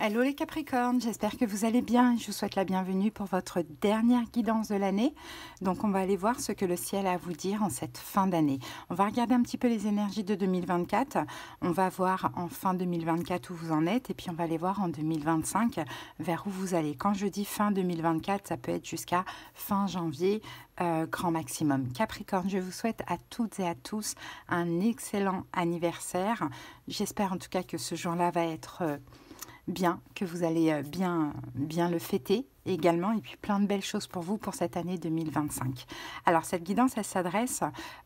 Hello les Capricornes, j'espère que vous allez bien. Je vous souhaite la bienvenue pour votre dernière guidance de l'année. Donc on va aller voir ce que le ciel a à vous dire en cette fin d'année. On va regarder un petit peu les énergies de 2024. On va voir en fin 2024 où vous en êtes et puis on va aller voir en 2025 vers où vous allez. Quand je dis fin 2024, ça peut être jusqu'à fin janvier, grand maximum. Capricorne, je vous souhaite à toutes et à tous un excellent anniversaire. J'espère en tout cas que ce jour-là va être bien, que vous allez bien le fêter également, et puis plein de belles choses pour vous pour cette année 2025. Alors cette guidance, elle s'adresse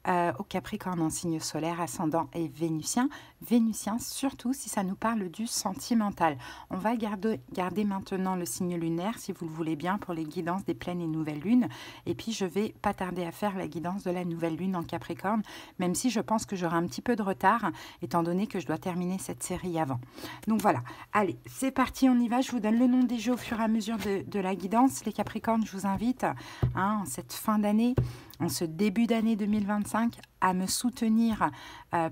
aux Capricornes en signe solaire, ascendant et vénusien. Vénusien, surtout si ça nous parle du sentimental. On va garder maintenant le signe lunaire, si vous le voulez bien, pour les guidances des pleines et nouvelles lunes. Et puis je vais pas tarder à faire la guidance de la nouvelle lune en Capricorne, même si je pense que j'aurai un petit peu de retard, étant donné que je dois terminer cette série avant. Donc voilà, allez, c'est parti, on y va. Je vous donne le nom des jeux au fur et à mesure de la guidance. Les Capricornes, je vous invite, en cette fin d'année, en ce début d'année 2025, à me soutenir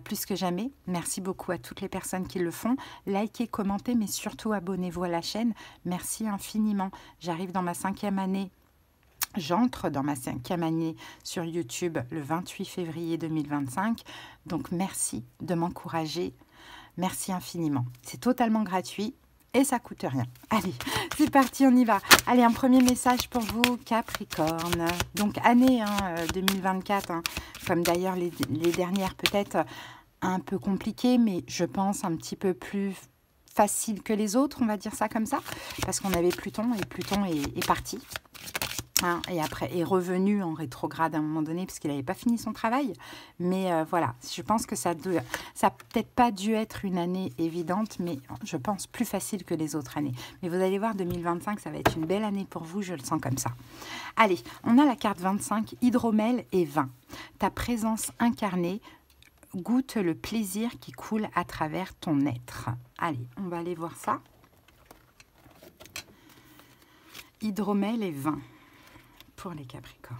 plus que jamais. Merci beaucoup à toutes les personnes qui le font. Likez, commentez, mais surtout abonnez-vous à la chaîne. Merci infiniment. J'arrive dans ma 5e année. J'entre dans ma 5e année sur YouTube le 28 février 2025. Donc merci de m'encourager. Merci infiniment. C'est totalement gratuit. Et ça coûte rien. Allez, c'est parti, on y va. Allez, un premier message pour vous, Capricorne. Donc, année 2024, comme d'ailleurs les dernières, peut-être un peu compliquées, mais je pense un petit peu plus facile que les autres, on va dire ça comme ça, parce qu'on avait Pluton, et Pluton est parti. Et après est revenu en rétrograde à un moment donné parce qu'il n'avait pas fini son travail. Mais voilà, je pense que ça n'a peut-être pas dû être une année évidente, mais je pense plus facile que les autres années. Mais vous allez voir, 2025, ça va être une belle année pour vous, je le sens comme ça. Allez, on a la carte 25, hydromel et vin. Ta présence incarnée goûte le plaisir qui coule à travers ton être. Allez, on va aller voir ça. Hydromel et vin. Pour les Capricornes.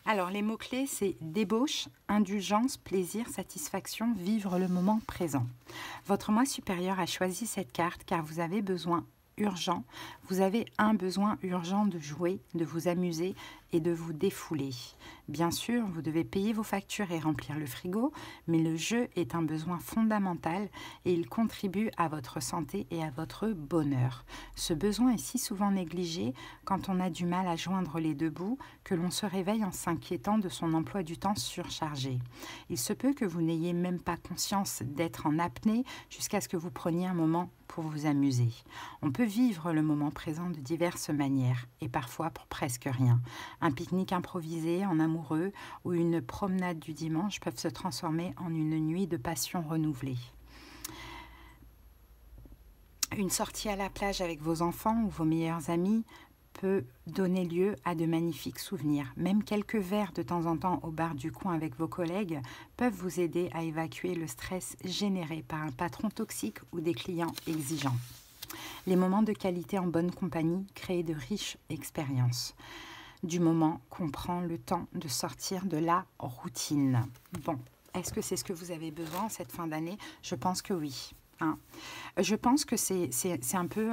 Alors, les mots-clés, c'est débauche, indulgence, plaisir, satisfaction, vivre le moment présent. Votre moi supérieur a choisi cette carte car vous avez besoin urgent, vous avez un besoin urgent de jouer, de vous amuser et de vous défouler. Bien sûr, vous devez payer vos factures et remplir le frigo, mais le jeu est un besoin fondamental et il contribue à votre santé et à votre bonheur. Ce besoin est si souvent négligé quand on a du mal à joindre les deux bouts que l'on se réveille en s'inquiétant de son emploi du temps surchargé. Il se peut que vous n'ayez même pas conscience d'être en apnée jusqu'à ce que vous preniez un moment pour vous amuser. On peut vivre le moment présent de diverses manières et parfois pour presque rien. Un pique-nique improvisé en amoureux ou une promenade du dimanche peuvent se transformer en une nuit de passion renouvelée. Une sortie à la plage avec vos enfants ou vos meilleurs amis peut donner lieu à de magnifiques souvenirs. Même quelques verres de temps en temps au bar du coin avec vos collègues peuvent vous aider à évacuer le stress généré par un patron toxique ou des clients exigeants. Les moments de qualité en bonne compagnie créent de riches expériences. Du moment qu'on prend le temps de sortir de la routine. Bon, est-ce que c'est ce que vous avez besoin cette fin d'année? Je pense que oui. Je pense que c'est un peu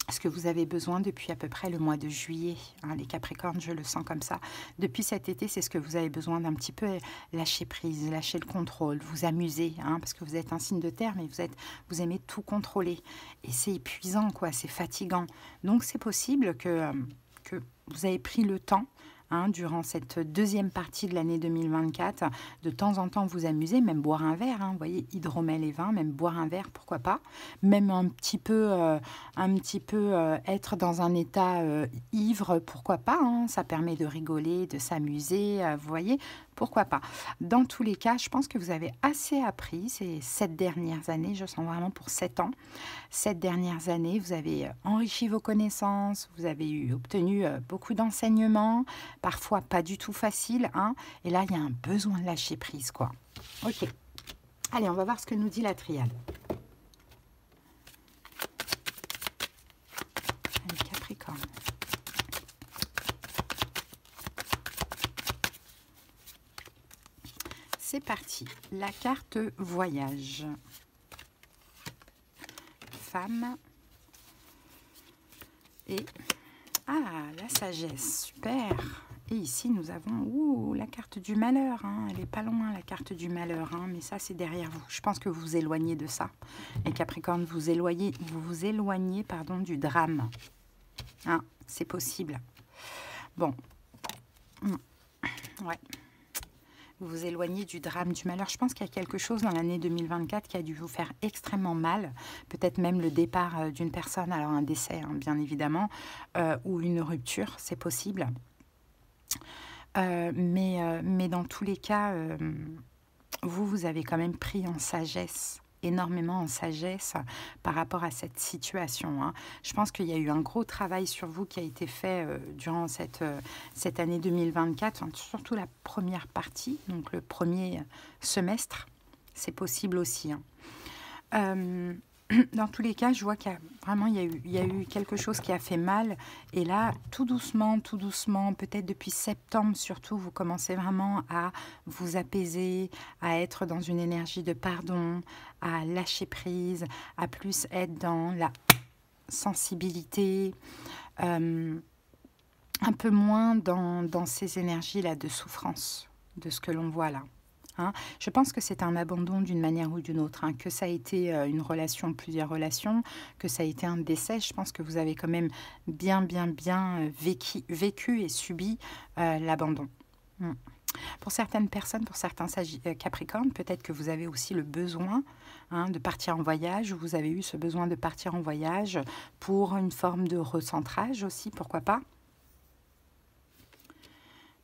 ce que vous avez besoin depuis à peu près le mois de juillet. Les Capricornes, je le sens comme ça. Depuis cet été, c'est ce que vous avez besoin d'un petit peu lâcher prise, lâcher le contrôle, vous amuser, parce que vous êtes un signe de terre, mais vous aimez tout contrôler. Et c'est épuisant, quoi, c'est fatigant. Donc c'est possible que vous avez pris le temps, durant cette deuxième partie de l'année 2024, de temps en temps vous amuser, même boire un verre, vous voyez, hydromel et vin, même boire un verre, pourquoi pas, même un petit peu être dans un état ivre, pourquoi pas, ça permet de rigoler, de s'amuser, vous voyez, pourquoi pas. Dans tous les cas, je pense que vous avez assez appris ces 7 dernières années, je sens vraiment pour 7 ans. 7 dernières années, vous avez enrichi vos connaissances, vous avez obtenu beaucoup d'enseignements, parfois pas du tout facile, et là, il y a un besoin de lâcher prise, quoi. Ok. Allez, on va voir ce que nous dit la triade. Allez, Capricorne. C'est parti. La carte voyage. femme. Et, la sagesse, super. Et ici, nous avons la carte du malheur. Hein. Elle n'est pas loin, la carte du malheur. Hein. Mais ça, c'est derrière vous. Je pense que vous vous éloignez de ça. Et Capricorne, vous vous éloignez du drame. Hein, c'est possible. Bon. Ouais. Vous vous éloignez du drame, du malheur. Je pense qu'il y a quelque chose dans l'année 2024 qui a dû vous faire extrêmement mal. Peut-être même le départ d'une personne, alors un décès, hein, bien évidemment, ou une rupture, c'est possible. Mais dans tous les cas, vous avez quand même pris en sagesse, énormément en sagesse par rapport à cette situation. Hein. Je pense qu'il y a eu un gros travail sur vous qui a été fait durant cette année 2024, enfin, surtout la première partie, donc le premier semestre, c'est possible aussi. Hein. Dans tous les cas, je vois qu'il y a vraiment il y a eu quelque chose qui a fait mal. Et là, tout doucement, peut-être depuis septembre surtout, vous commencez vraiment à vous apaiser, à être dans une énergie de pardon, à lâcher prise, à plus être dans la sensibilité, un peu moins dans ces énergies-là de souffrance, de ce que l'on voit là. Hein. Je pense que c'est un abandon d'une manière ou d'une autre, hein. Que ça a été une relation, plusieurs relations, que ça a été un décès. Je pense que vous avez quand même bien vécu et subi l'abandon. Pour certaines personnes, pour certains Capricornes, peut-être que vous avez aussi le besoin de partir en voyage, ou vous avez eu ce besoin de partir en voyage pour une forme de recentrage aussi, pourquoi pas.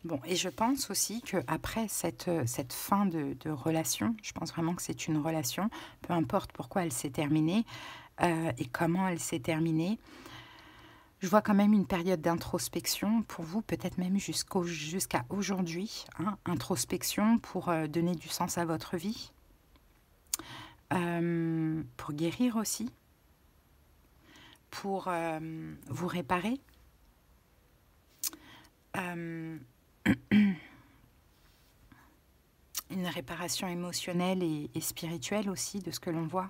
Bon, et je pense aussi qu'après cette fin de relation, je pense vraiment que c'est une relation, peu importe pourquoi elle s'est terminée et comment elle s'est terminée, je vois quand même une période d'introspection pour vous, peut-être même jusqu'à aujourd'hui, hein, introspection pour donner du sens à votre vie, pour guérir aussi, pour vous réparer. Une réparation émotionnelle et spirituelle aussi de ce que l'on voit.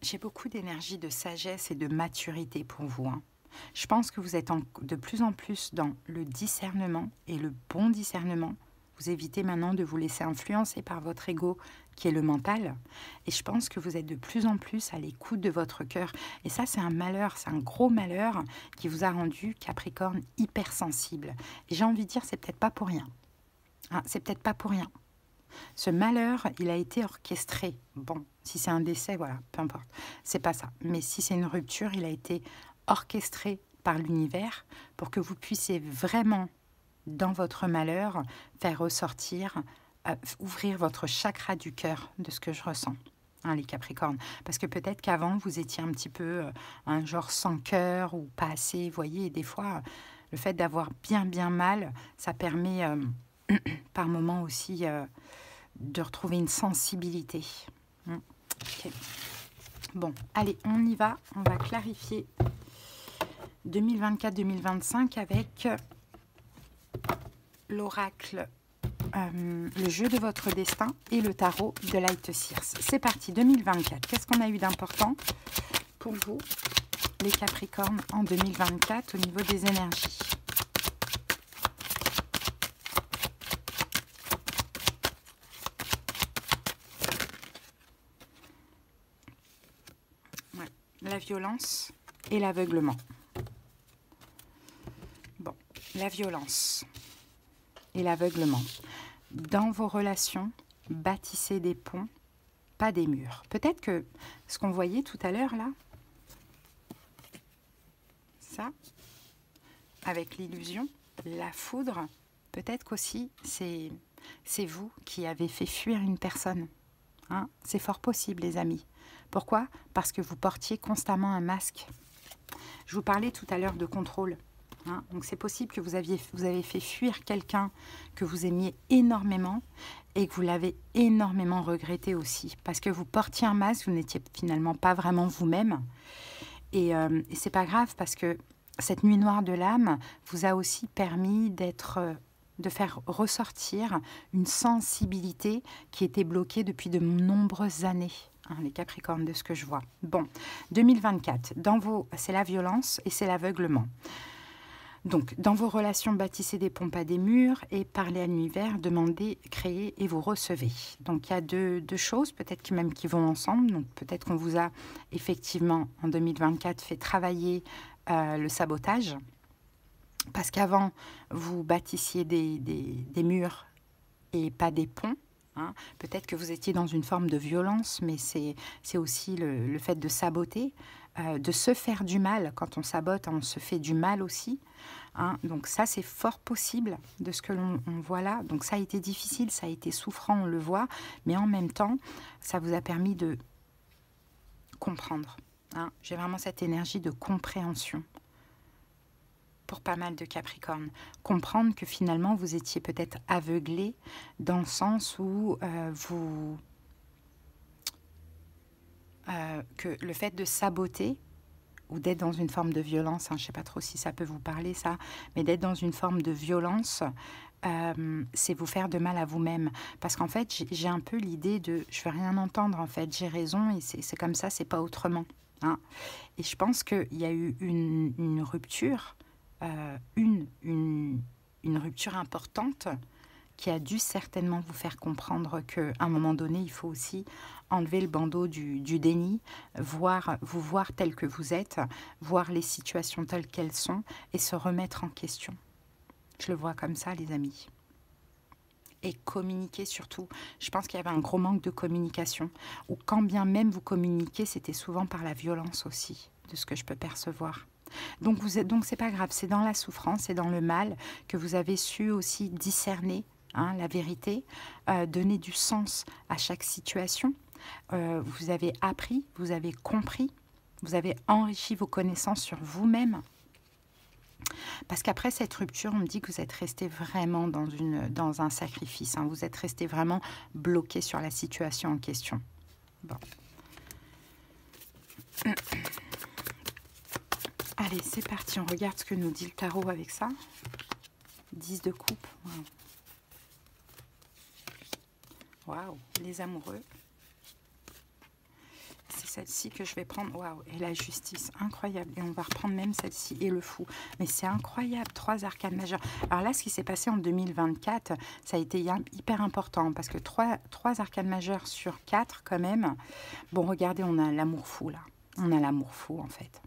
J'ai beaucoup d'énergie, de sagesse et de maturité pour vous. Hein. Je pense que vous êtes de plus en plus dans le discernement et le bon discernement. Vous évitez maintenant de vous laisser influencer par votre ego qui est le mental. Et je pense que vous êtes de plus en plus à l'écoute de votre cœur. Et ça, c'est un malheur, c'est un gros malheur qui vous a rendu, Capricorne, hypersensible. Et j'ai envie de dire, c'est peut-être pas pour rien. Hein, c'est peut-être pas pour rien. Ce malheur, il a été orchestré. Bon, si c'est un décès, voilà, peu importe. C'est pas ça. Mais si c'est une rupture, il a été orchestré par l'univers pour que vous puissiez vraiment, dans votre malheur, faire ressortir, ouvrir votre chakra du cœur de ce que je ressens, hein, les Capricornes. Parce que peut-être qu'avant, vous étiez un petit peu un genre sans cœur ou pas assez, vous voyez, et des fois, le fait d'avoir bien mal, ça permet par moments aussi de retrouver une sensibilité. Okay. Bon, allez, on y va. On va clarifier 2024-2025 avec l'oracle, le jeu de votre destin et le tarot de Light Seers. C'est parti, 2024. Qu'est-ce qu'on a eu d'important pour vous, les Capricornes, en 2024 au niveau des énergies? Ouais, la violence et l'aveuglement. Bon, la violence et l'aveuglement. Dans vos relations, bâtissez des ponts, pas des murs. Peut-être que ce qu'on voyait tout à l'heure là, ça, avec l'illusion, la foudre, peut-être qu'aussi c'est vous qui avez fait fuir une personne. Hein, c'est fort possible, les amis. Pourquoi? Parce que vous portiez constamment un masque. Je vous parlais tout à l'heure de contrôle. Hein, donc c'est possible que vous avez fait fuir quelqu'un que vous aimiez énormément et que vous l'avez énormément regretté aussi. Parce que vous portiez un masque, vous n'étiez finalement pas vraiment vous-même. Et c'est pas grave parce que cette nuit noire de l'âme vous a aussi permis d'être de faire ressortir une sensibilité qui était bloquée depuis de nombreuses années, hein, les Capricornes, de ce que je vois. Bon, 2024, c'est la violence et c'est l'aveuglement. Donc, dans vos relations, bâtissez des pompes à des murs et parlez à l'univers, demandez, créez et vous recevez. Donc, il y a deux choses, peut-être qui vont ensemble. Donc, peut-être qu'on vous a effectivement, en 2024, fait travailler le sabotage. Parce qu'avant, vous bâtissiez des murs et pas des ponts. Hein. Peut-être que vous étiez dans une forme de violence, mais c'est aussi le fait de saboter, de se faire du mal. Quand on sabote, on se fait du mal aussi. Hein. Donc ça, c'est fort possible de ce que l'on voit là. Donc ça a été difficile, ça a été souffrant, on le voit. Mais en même temps, ça vous a permis de comprendre. Hein. J'ai vraiment cette énergie de compréhension pour pas mal de Capricornes. Comprendre que finalement, vous étiez peut-être aveuglé dans le sens où que le fait de saboter ou d'être dans une forme de violence, hein, je ne sais pas trop si ça peut vous parler ça, mais d'être dans une forme de violence, c'est vous faire de mal à vous-même. Parce qu'en fait, j'ai un peu l'idée de « je ne veux rien entendre, en fait, j'ai raison et c'est comme ça, c'est pas autrement. Hein ». Et je pense qu'il y a eu une rupture, une rupture importante qui a dû certainement vous faire comprendre qu'à un moment donné, il faut aussi enlever le bandeau du déni, vous voir tel que vous êtes, voir les situations telles qu'elles sont et se remettre en question. Je le vois comme ça, les amis. Et communiquer surtout. Je pense qu'il y avait un gros manque de communication. Ou quand bien même vous communiquez, c'était souvent par la violence aussi, de ce que je peux percevoir. Donc c'est pas grave, c'est dans la souffrance, c'est dans le mal que vous avez su aussi discerner la vérité, donner du sens à chaque situation. Vous avez appris, vous avez compris, vous avez enrichi vos connaissances sur vous-même. Parce qu'après cette rupture, on me dit que vous êtes resté vraiment dans un sacrifice. Hein. Vous êtes resté vraiment bloqué sur la situation en question. Bon. Allez, c'est parti. On regarde ce que nous dit le tarot avec ça. 10 de coupe. Waouh, les amoureux. C'est celle-ci que je vais prendre. Waouh, et la justice, incroyable. Et on va reprendre même celle-ci et le fou. Mais c'est incroyable, 3 arcanes majeures. Alors là, ce qui s'est passé en 2024, ça a été hyper important parce que 3 arcanes majeures sur 4 quand même. Bon, regardez, on a l'amour fou là. On a l'amour fou en fait.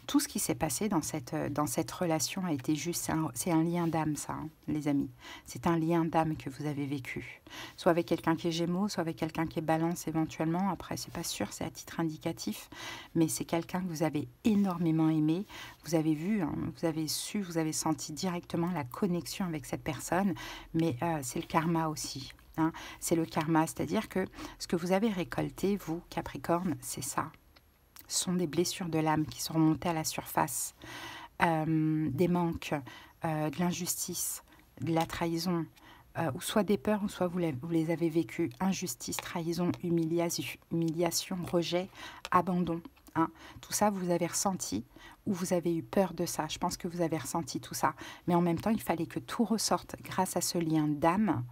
Tout ce qui s'est passé dans cette relation a été juste, c'est un lien d'âme ça, hein, les amis. C'est un lien d'âme que vous avez vécu. Soit avec quelqu'un qui est Gémeaux, soit avec quelqu'un qui est Balance éventuellement. Après, c'est pas sûr, c'est à titre indicatif. Mais c'est quelqu'un que vous avez énormément aimé. Vous avez vu, hein, vous avez su, vous avez senti directement la connexion avec cette personne. Mais c'est le karma aussi. Hein. C'est le karma, c'est-à-dire que ce que vous avez récolté, vous, Capricorne, c'est ça. Ce sont des blessures de l'âme qui sont remontées à la surface, des manques, de l'injustice, de la trahison, ou soit des peurs, ou soit vous les avez vécues. Injustice, trahison, humiliation, rejet, abandon. Hein. Tout ça, vous avez ressenti ou vous avez eu peur de ça. Je pense que vous avez ressenti tout ça. Mais en même temps, il fallait que tout ressorte grâce à ce lien d'âme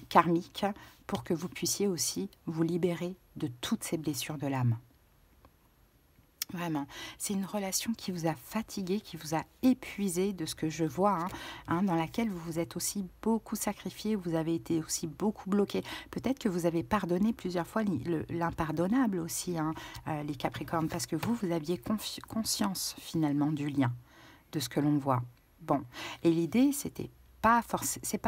karmique pour que vous puissiez aussi vous libérer de toutes ces blessures de l'âme. Vraiment, c'est une relation qui vous a fatigué, qui vous a épuisé de ce que je vois, dans laquelle vous vous êtes aussi beaucoup sacrifié, vous avez été aussi beaucoup bloqué. Peut-être que vous avez pardonné plusieurs fois l'impardonnable aussi, les Capricornes, parce que vous aviez conscience finalement du lien, de ce que l'on voit. Bon, et l'idée, c'est pas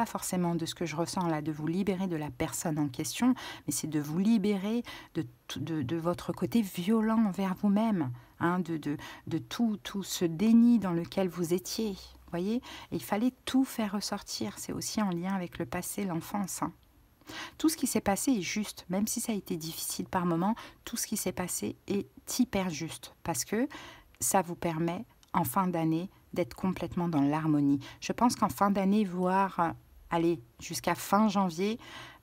forcément de ce que je ressens là, de vous libérer de la personne en question, mais c'est de vous libérer de votre côté violent envers vous-même, de tout ce déni dans lequel vous étiez. Vous voyez, et il fallait tout faire ressortir. C'est aussi en lien avec le passé, l'enfance. Hein. Tout ce qui s'est passé est juste, même si ça a été difficile par moments, tout ce qui s'est passé est hyper juste, parce que ça vous permet, en fin d'année, d'être complètement dans l'harmonie. Je pense qu'en fin d'année, voire jusqu'à fin janvier,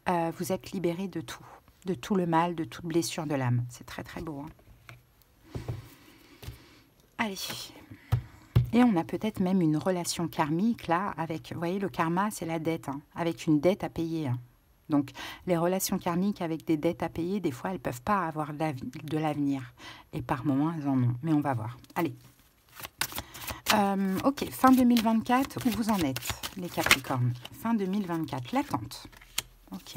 vous êtes libéré de tout le mal, de toute blessure de l'âme. C'est très très beau. Hein. Allez, Et on a peut-être même une relation karmique là avec, vous voyez, le karma, c'est la dette, hein, avec une dette à payer. Hein. Donc, les relations karmiques avec des dettes à payer, des fois, elles ne peuvent pas avoir de l'avenir. Et par moments, elles en ont. Mais on va voir. Allez. Ok, fin 2024, où vous en êtes, les Capricornes? Fin 2024, l'attente. Ok.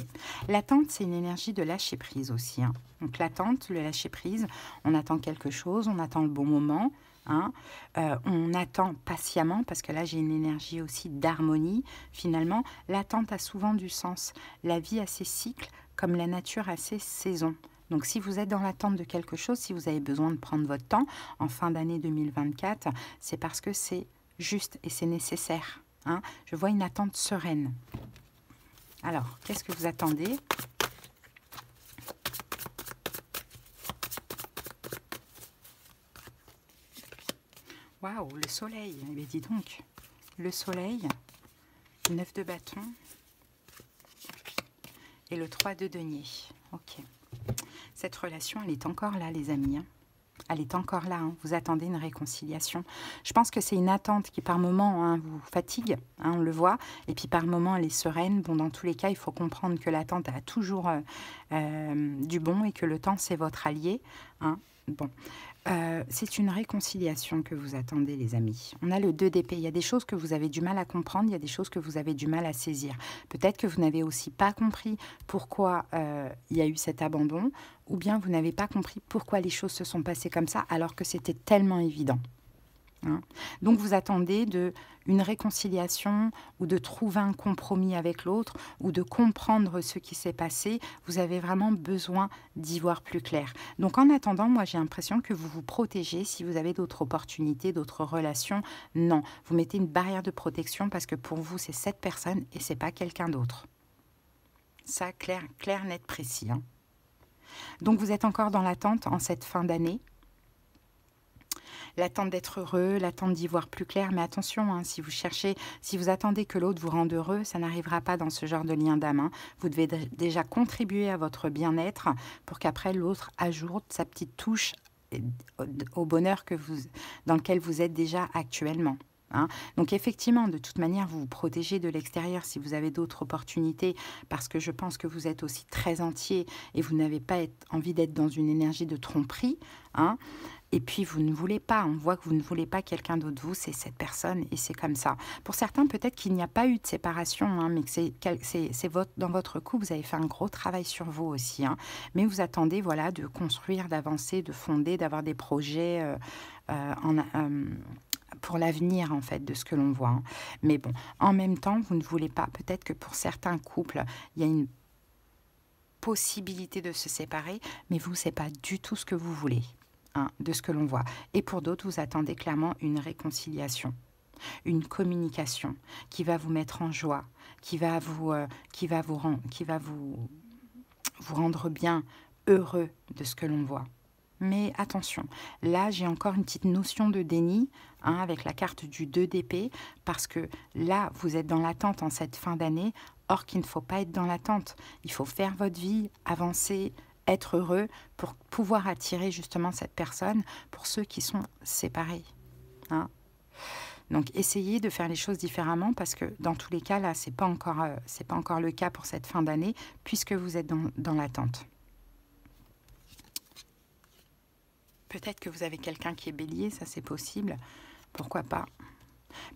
L'attente, c'est une énergie de lâcher prise aussi. Hein. Donc, l'attente, le lâcher prise, on attend quelque chose, on attend le bon moment. Hein. On attend patiemment, parce que là, j'ai une énergie aussi d'harmonie. Finalement, l'attente a souvent du sens. La vie a ses cycles, comme la nature a ses saisons. Donc, si vous êtes dans l'attente de quelque chose, si vous avez besoin de prendre votre temps en fin d'année 2024, c'est parce que c'est juste et c'est nécessaire. Hein. Je vois une attente sereine. Alors, qu'est-ce que vous attendez? Waouh, le soleil. Eh bien, dis donc, le soleil, 9 de bâton et le 3 de denier. Ok. Cette relation, elle est encore là, les amis. Hein. Elle est encore là. Hein. Vous attendez une réconciliation. Je pense que c'est une attente qui, par moment, hein, vous fatigue. Hein, on le voit. Et puis, par moment, elle est sereine. Bon, dans tous les cas, il faut comprendre que l'attente a toujours du bon et que le temps, c'est votre allié. Hein. Bon. C'est une réconciliation que vous attendez, les amis. On a le 2 d'épée. Il y a des choses que vous avez du mal à comprendre, il y a des choses que vous avez du mal à saisir. Peut-être que vous n'avez aussi pas compris pourquoi il y a eu cet abandon, ou bien vous n'avez pas compris pourquoi les choses se sont passées comme ça, alors que c'était tellement évident. Hein. Donc vous attendez une réconciliation ou de trouver un compromis avec l'autre ou de comprendre ce qui s'est passé. Vous avez vraiment besoin d'y voir plus clair. Donc en attendant, moi j'ai l'impression que vous vous protégez. Si vous avez d'autres opportunités, d'autres relations, non. Vous mettez une barrière de protection parce que pour vous c'est cette personne et c'est pas quelqu'un d'autre. Ça, clair, net, précis. Hein. Donc vous êtes encore dans l'attente en cette fin d'année. L'attente d'être heureux, l'attente d'y voir plus clair. Mais attention, hein, si vous attendez que l'autre vous rende heureux, ça n'arrivera pas dans ce genre de lien d'âme. Hein. Vous devez déjà contribuer à votre bien-être pour qu'après l'autre ajoute sa petite touche au bonheur dans lequel vous êtes déjà actuellement. Hein. Donc effectivement, de toute manière, vous vous protégez de l'extérieur si vous avez d'autres opportunités, parce que je pense que vous êtes aussi très entier et vous n'avez pas envie d'être dans une énergie de tromperie. Hein. Et puis, vous ne voulez pas, on voit que vous ne voulez pas quelqu'un d'autre, vous, c'est cette personne, et c'est comme ça. Pour certains, peut-être qu'il n'y a pas eu de séparation, hein, mais que dans votre couple, vous avez fait un gros travail sur vous aussi. Hein, mais vous attendez, voilà, de construire, d'avancer, de fonder, d'avoir des projets pour l'avenir, en fait, de ce que l'on voit. Hein. Mais bon, en même temps, vous ne voulez pas, peut-être que pour certains couples, il y a une possibilité de se séparer, mais vous, c'est pas du tout ce que vous voulez. Hein, de ce que l'on voit. Et pour d'autres, vous attendez clairement une réconciliation, une communication qui va vous mettre en joie, qui va vous rendre bien heureux de ce que l'on voit. Mais attention, là j'ai encore une petite notion de déni, hein, avec la carte du 2 d'épée, parce que là vous êtes dans l'attente en cette fin d'année, or qu'il ne faut pas être dans l'attente. Il faut faire votre vie, avancer, être heureux pour pouvoir attirer justement cette personne pour ceux qui sont séparés. Hein. Donc essayez de faire les choses différemment parce que dans tous les cas là c'est pas encore le cas pour cette fin d'année puisque vous êtes dans l'attente. Peut-être que vous avez quelqu'un qui est bélier, ça c'est possible, pourquoi pas.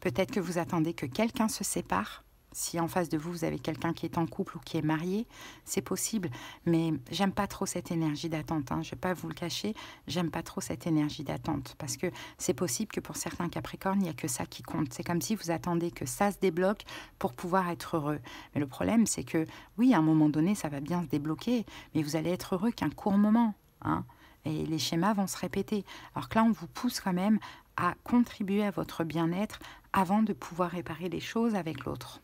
Peut-être que vous attendez que quelqu'un se sépare. Si en face de vous, vous avez quelqu'un qui est en couple ou qui est marié, c'est possible. Mais j'aime pas trop cette énergie d'attente. Hein. Je ne vais pas vous le cacher, j'aime pas trop cette énergie d'attente. Parce que c'est possible que pour certains Capricornes, il n'y a que ça qui compte. C'est comme si vous attendez que ça se débloque pour pouvoir être heureux. Mais le problème, c'est que oui, à un moment donné, ça va bien se débloquer. Mais vous allez être heureux qu'un court moment. Hein. Et les schémas vont se répéter. Alors que là, on vous pousse quand même à contribuer à votre bien-être avant de pouvoir réparer les choses avec l'autre.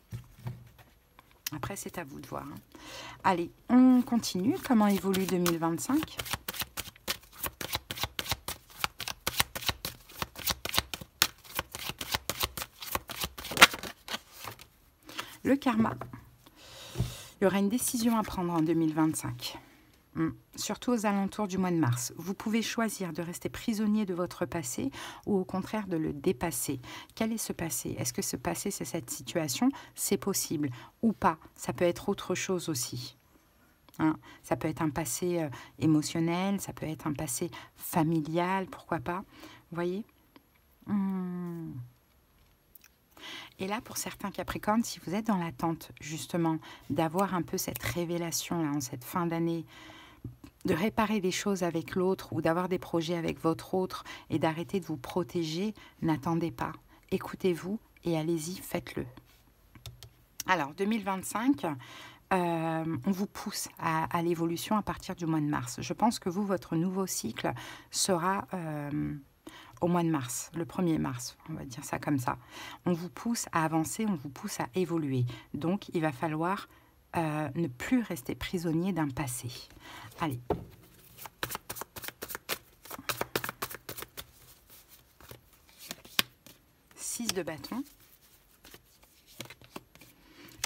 Après, c'est à vous de voir. Hein. Allez, on continue. Comment évolue 2025 ? Le karma. Il y aura une décision à prendre en 2025. Surtout aux alentours du mois de mars. Vous pouvez choisir de rester prisonnier de votre passé ou au contraire de le dépasser. Quel est ce passé? Est-ce que ce passé, c'est cette situation? C'est possible ou pas. Ça peut être autre chose aussi. Hein, ça peut être un passé émotionnel, ça peut être un passé familial, pourquoi pas. Vous voyez? Et là, pour certains Capricornes, si vous êtes dans l'attente justement d'avoir un peu cette révélation là en cette fin d'année, de réparer des choses avec l'autre ou d'avoir des projets avec votre autre et d'arrêter de vous protéger, n'attendez pas. Écoutez-vous et allez-y, faites-le. Alors, 2025, on vous pousse à l'évolution à partir du mois de mars. Je pense que vous, votre nouveau cycle sera au mois de mars, le 1er mars, on va dire ça comme ça. On vous pousse à avancer, on vous pousse à évoluer. Donc, il va falloir ne plus rester prisonnier d'un passé. Allez. Six de bâton.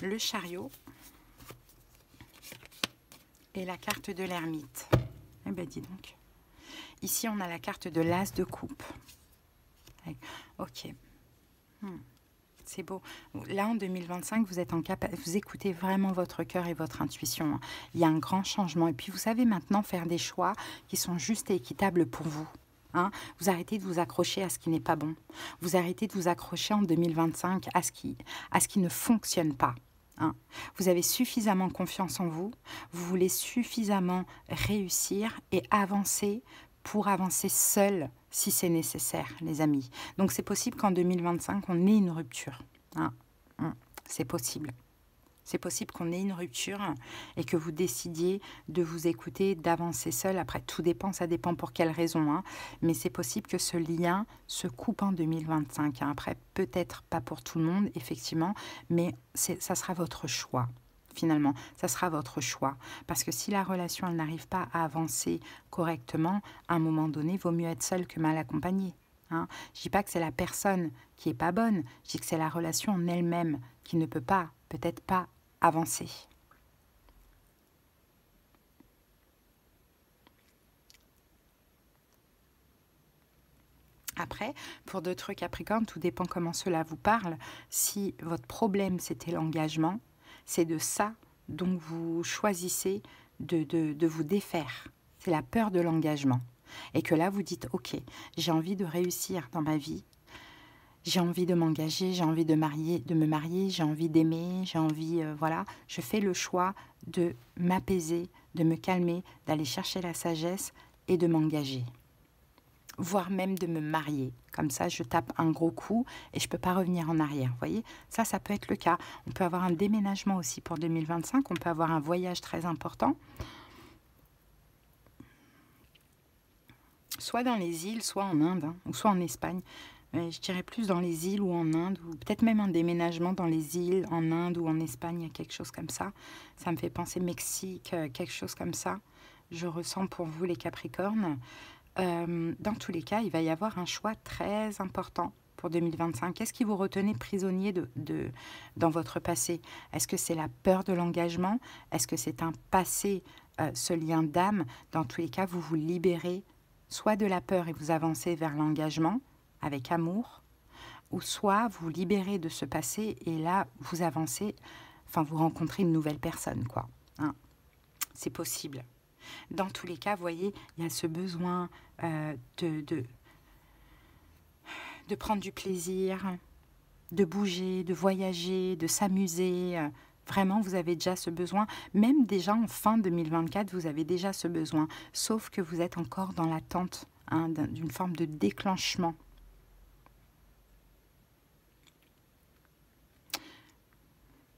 Le chariot. Et la carte de l'ermite. Eh bien, dis donc. Ici, on a la carte de l'as de coupe. Ok. C'est beau. Là, en 2025, vous êtes vous écoutez vraiment votre cœur et votre intuition. Il y a un grand changement. Et puis, vous savez maintenant faire des choix qui sont justes et équitables pour vous. Hein, vous arrêtez de vous accrocher à ce qui n'est pas bon. Vous arrêtez de vous accrocher en 2025 à ce qui ne fonctionne pas. Hein. Vous avez suffisamment confiance en vous. Vous voulez suffisamment réussir et avancer pour avancer seul si c'est nécessaire, les amis. Donc, c'est possible qu'en 2025, on ait une rupture. Hein. C'est possible. C'est possible qu'on ait une rupture et que vous décidiez de vous écouter, d'avancer seul. Après, tout dépend, ça dépend pour quelle raison. Hein. Mais c'est possible que ce lien se coupe en 2025. Hein. Après, peut-être pas pour tout le monde, effectivement, mais ça sera votre choix. Finalement, ça sera votre choix. Parce que si la relation elle n'arrive pas à avancer correctement, à un moment donné, il vaut mieux être seul que mal accompagné. Hein. Je ne dis pas que c'est la personne qui n'est pas bonne, je dis que c'est la relation en elle-même qui ne peut pas, peut-être pas, avancer. Après, pour d'autres Capricornes, tout dépend comment cela vous parle. Si votre problème, c'était l'engagement, c'est de ça dont vous choisissez de vous défaire. C'est la peur de l'engagement. Et que là, vous dites, ok, j'ai envie de réussir dans ma vie. J'ai envie de m'engager, j'ai envie de me marier, j'ai envie d'aimer, j'ai envie, voilà. Je fais le choix de m'apaiser, de me calmer, d'aller chercher la sagesse et de m'engager. Voire même de me marier. Comme ça, je tape un gros coup et je ne peux pas revenir en arrière. Vous voyez, ça peut être le cas. On peut avoir un déménagement aussi pour 2025. On peut avoir un voyage très important. Soit dans les îles, soit en Inde, hein, ou soit en Espagne. Mais je dirais plus dans les îles ou en Inde, ou peut-être même un déménagement dans les îles, en Inde ou en Espagne, il y a quelque chose comme ça. Ça me fait penser Mexique, quelque chose comme ça. Je ressens pour vous les Capricornes. Dans tous les cas, il va y avoir un choix très important pour 2025. Qu'est-ce qui vous retenait prisonnier dans votre passé? Est-ce que c'est la peur de l'engagement? Est-ce que c'est un passé, ce lien d'âme? Dans tous les cas, vous vous libérez soit de la peur et vous avancez vers l'engagement avec amour, ou soit vous libérez de ce passé et là, vous avancez, enfin, vous rencontrez une nouvelle personne, quoi. Hein. C'est possible. Dans tous les cas, vous voyez, il y a ce besoin de prendre du plaisir, de bouger, de voyager, de s'amuser. Vraiment, vous avez déjà ce besoin. Même déjà en fin 2024, vous avez déjà ce besoin. Sauf que vous êtes encore dans l'attente hein, d'une forme de déclenchement.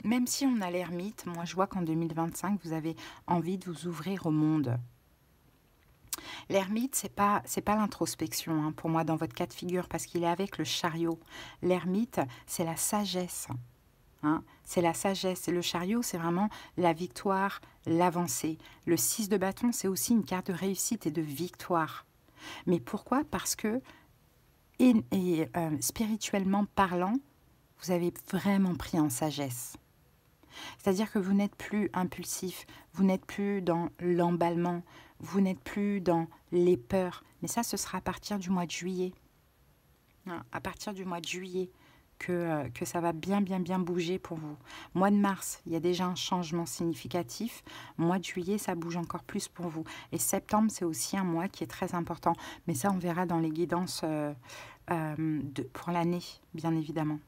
Même si on a l'ermite, moi je vois qu'en 2025, vous avez envie de vous ouvrir au monde. L'ermite, c'est pas l'introspection hein, pour moi dans votre cas de figure parce qu'il est avec le chariot. L'ermite, c'est la sagesse. Hein, c'est la sagesse. Et le chariot, c'est vraiment la victoire, l'avancée. Le 6 de bâton, c'est aussi une carte de réussite et de victoire. Mais pourquoi? Parce que, spirituellement parlant, vous avez vraiment pris en sagesse. C'est-à-dire que vous n'êtes plus impulsif, vous n'êtes plus dans l'emballement, vous n'êtes plus dans les peurs. Mais ça, ce sera à partir du mois de juillet. À partir du mois de juillet que ça va bien bouger pour vous. Mois de mars, il y a déjà un changement significatif. Mois de juillet, ça bouge encore plus pour vous. Et septembre, c'est aussi un mois qui est très important. Mais ça, on verra dans les guidances pour l'année, bien évidemment.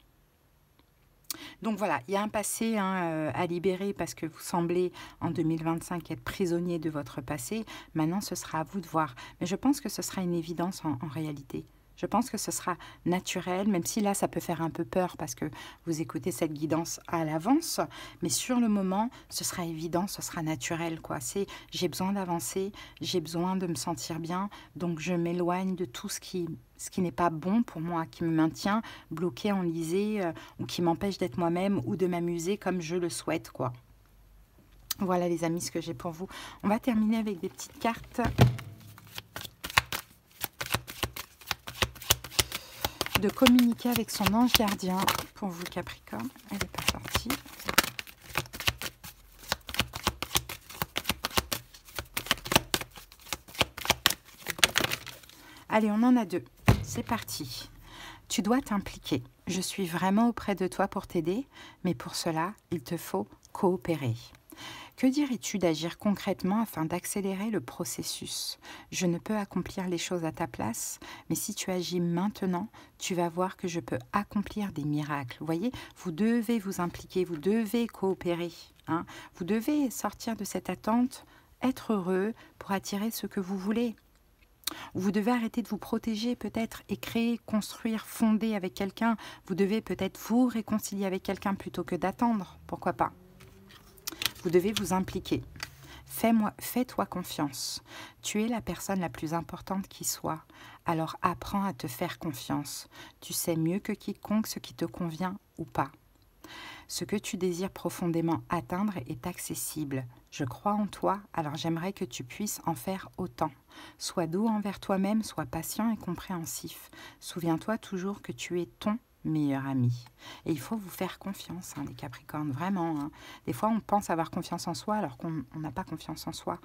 Donc voilà, il y a un passé à libérer parce que vous semblez en 2025 être prisonnier de votre passé. Maintenant, ce sera à vous de voir. Mais je pense que ce sera une évidence en réalité. Je pense que ce sera naturel, même si là, ça peut faire un peu peur parce que vous écoutez cette guidance à l'avance. Mais sur le moment, ce sera évident, ce sera naturel, quoi. C'est j'ai besoin d'avancer, j'ai besoin de me sentir bien, donc je m'éloigne de tout ce qui n'est pas bon pour moi, qui me maintient bloqué, enlisé, ou qui m'empêche d'être moi-même ou de m'amuser comme je le souhaite, quoi. Voilà les amis, ce que j'ai pour vous. On va terminer avec des petites cartes de communiquer avec son ange gardien pour vous Capricorne. Elle n'est pas sortie. Allez, on en a deux. C'est parti. Tu dois t'impliquer. Je suis vraiment auprès de toi pour t'aider, mais pour cela, il te faut coopérer. Que dirais-tu d'agir concrètement afin d'accélérer le processus? Je ne peux accomplir les choses à ta place, mais si tu agis maintenant, tu vas voir que je peux accomplir des miracles. Vous voyez, vous devez vous impliquer, vous devez coopérer. Vous devez sortir de cette attente, être heureux pour attirer ce que vous voulez. Vous devez arrêter de vous protéger peut-être et créer, construire, fonder avec quelqu'un. Vous devez peut-être vous réconcilier avec quelqu'un plutôt que d'attendre. Pourquoi pas? Vous devez vous impliquer. Fais-toi confiance. Tu es la personne la plus importante qui soit. Alors apprends à te faire confiance. Tu sais mieux que quiconque ce qui te convient ou pas. Ce que tu désires profondément atteindre est accessible. Je crois en toi, alors j'aimerais que tu puisses en faire autant. Sois doux envers toi-même, sois patient et compréhensif. Souviens-toi toujours que tu es ton meilleur ami. Et il faut vous faire confiance, les Capricornes, vraiment. Des fois, on pense avoir confiance en soi alors qu'on n'a pas confiance en soi.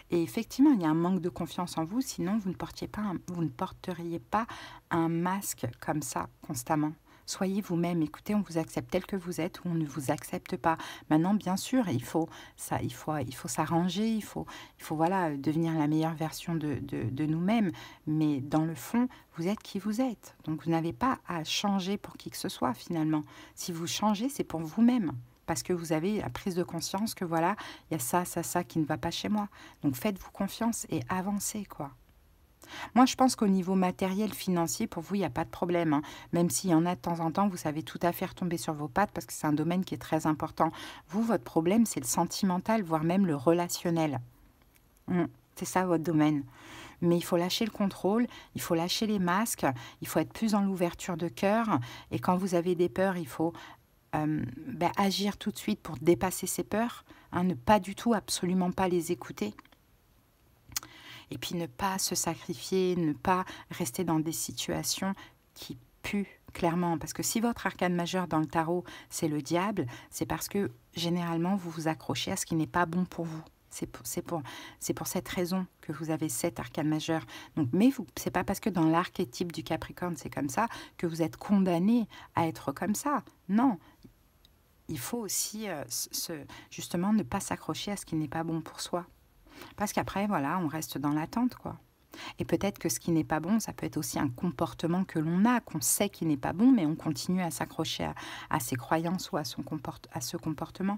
Et effectivement, il y a un manque de confiance en vous, sinon vous ne porteriez pas un masque comme ça constamment. Soyez vous-même, écoutez, on vous accepte tel que vous êtes ou on ne vous accepte pas. Maintenant, bien sûr, il faut s'arranger, il faut voilà, devenir la meilleure version de nous-mêmes. Mais dans le fond, vous êtes qui vous êtes. Donc, vous n'avez pas à changer pour qui que ce soit, finalement. Si vous changez, c'est pour vous-même. Parce que vous avez la prise de conscience que voilà, il y a ça qui ne va pas chez moi. Donc, faites-vous confiance et avancez, quoi. Moi, je pense qu'au niveau matériel, financier, pour vous, il n'y a pas de problème. Même s'il y en a de temps en temps, vous savez tout à fait retomber sur vos pattes parce que c'est un domaine qui est très important. Vous, votre problème, c'est le sentimental, voire même le relationnel. C'est ça votre domaine. Mais il faut lâcher le contrôle, il faut lâcher les masques, il faut être plus dans l'ouverture de cœur. Et quand vous avez des peurs, il faut agir tout de suite pour dépasser ces peurs. Ne pas du tout, absolument pas les écouter. Et puis ne pas se sacrifier, ne pas rester dans des situations qui puent clairement. Parce que si votre arcane majeur dans le tarot, c'est le diable, c'est parce que généralement, vous vous accrochez à ce qui n'est pas bon pour vous. C'est pour cette raison que vous avez cet arcane majeur. Donc, mais ce n'est pas parce que dans l'archétype du Capricorne, c'est comme ça, que vous êtes condamné à être comme ça. Non, il faut aussi justement ne pas s'accrocher à ce qui n'est pas bon pour soi. Parce qu'après, voilà, on reste dans l'attente, quoi. Et peut-être que ce qui n'est pas bon, ça peut être aussi un comportement que l'on a, qu'on sait qui n'est pas bon, mais on continue à s'accrocher à ses croyances ou à ce comportement.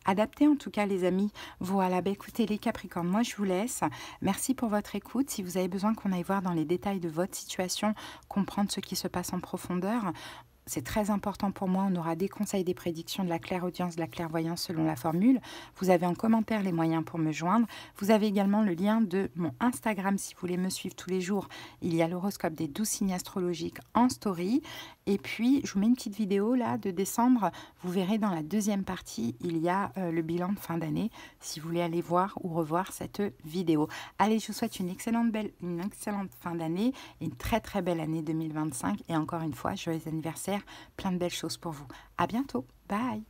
Adaptez en tout cas, les amis. Voilà, écoutez, les Capricornes, moi je vous laisse. Merci pour votre écoute. Si vous avez besoin qu'on aille voir dans les détails de votre situation, comprendre ce qui se passe en profondeur, c'est très important pour moi. On aura des conseils, des prédictions, de la clairaudience, de la clairvoyance selon la formule. Vous avez en commentaire les moyens pour me joindre. Vous avez également le lien de mon Instagram si vous voulez me suivre tous les jours. Il y a l'horoscope des 12 signes astrologiques en story. Et puis, je vous mets une petite vidéo là de décembre. Vous verrez dans la deuxième partie, il y a le bilan de fin d'année. Si vous voulez aller voir ou revoir cette vidéo. Allez, je vous souhaite une excellente fin d'année et une très très belle année 2025. Et encore une fois, joyeux anniversaire. Plein de belles choses pour vous. À bientôt. Bye.